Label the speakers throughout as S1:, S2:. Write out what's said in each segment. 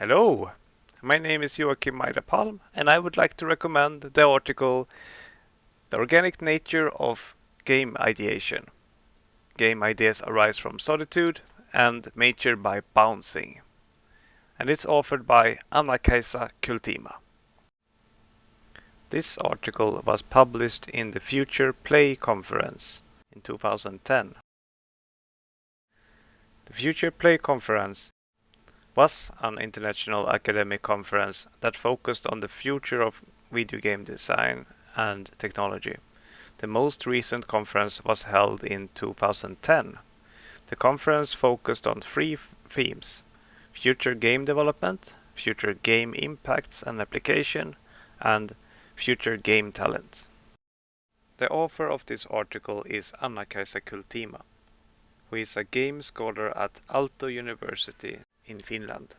S1: Hello, my name is Joachim Maida-Palm, and I would like to recommend the article The Organic Nature of Game Ideation. Game ideas arise from solitude and mature by bouncing. And it's authored by Anna-Kaisa Kultima. This article was published in the Future Play Conference in 2010. The Future Play Conference was an international academic conference that focused on the future of video game design and technology. The most recent conference was held in 2010. The conference focused on three themes: future game development, future game impacts and application, and future game talent. The author of this article is Anna-Kaisa Kultima, who is a game scholar at Aalto University in Finland.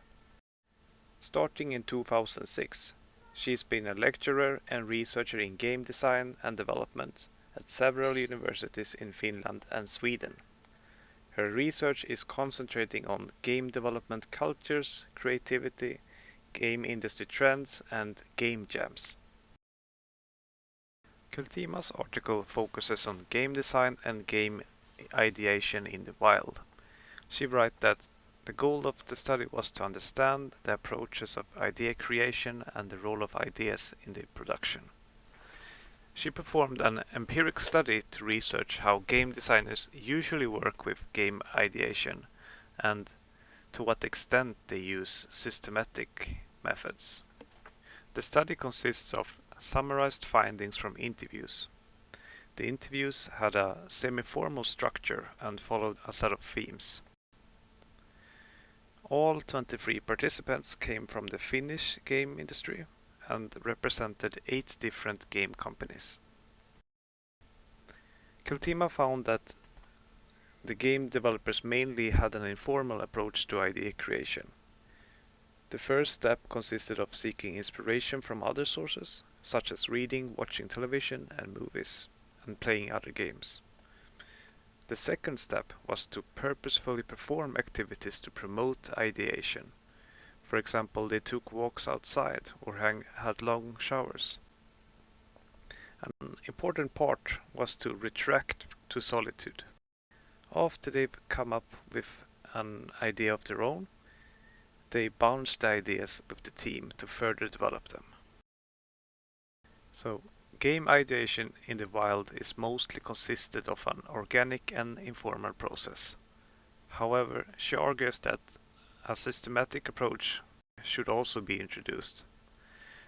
S1: Starting in 2006, she's been a lecturer and researcher in game design and development at several universities in Finland and Sweden. Her research is concentrating on game development cultures, creativity, game industry trends, and game jams. Kultima's article focuses on game design and game ideation in the wild. She writes that the goal of the study was to understand the approaches of idea creation and the role of ideas in the production. She performed an empiric study to research how game designers usually work with game ideation and to what extent they use systematic methods. The study consists of summarized findings from interviews. The interviews had a semi-formal structure and followed a set of themes. All 23 participants came from the Finnish game industry and represented 8 different game companies. Kultima found that the game developers mainly had an informal approach to idea creation. The first step consisted of seeking inspiration from other sources, such as reading, watching television and movies, and playing other games. The second step was to purposefully perform activities to promote ideation. For example, they took walks outside or had long showers. An important part was to retract to solitude. After they've come up with an idea of their own, they bounce the ideas with the team to further develop them. So, game ideation in the wild is mostly consisted of an organic and informal process. However, she argues that a systematic approach should also be introduced,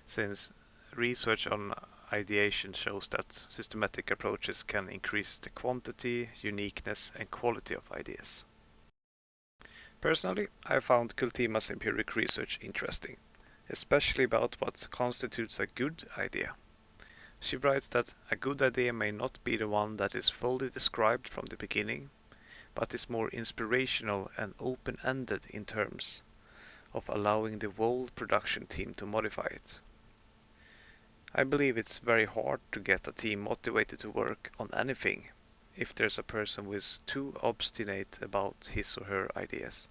S1: since research on ideation shows that systematic approaches can increase the quantity, uniqueness, and quality of ideas. Personally, I found Kultima's empiric research interesting, especially about what constitutes a good idea. She writes that a good idea may not be the one that is fully described from the beginning, but is more inspirational and open-ended in terms of allowing the whole production team to modify it. I believe it's very hard to get a team motivated to work on anything if there's a person who is too obstinate about his or her ideas.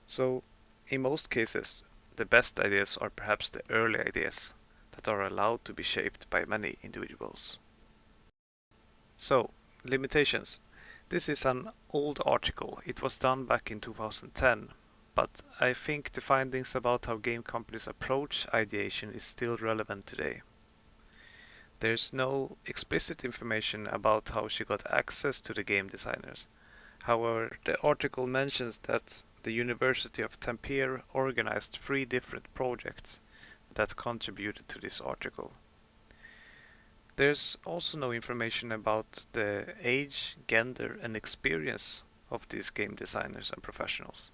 S1: So, in most cases, the best ideas are perhaps the early ideas that are allowed to be shaped by many individuals. So, limitations. This is an old article. It was done back in 2010, but I think the findings about how game companies approach ideation is still relevant today. There's no explicit information about how she got access to the game designers. However, the article mentions that the University of Tampere organized 3 different projects that contributed to this article. There's also no information about the age, gender, and experience of these game designers and professionals.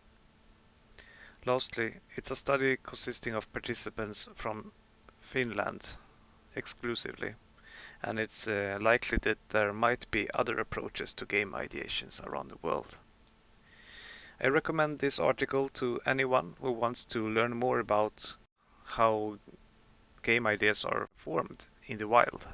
S1: Lastly, it's a study consisting of participants from Finland exclusively, and it's likely that there might be other approaches to game ideations around the world. I recommend this article to anyone who wants to learn more about how game ideas are formed in the wild.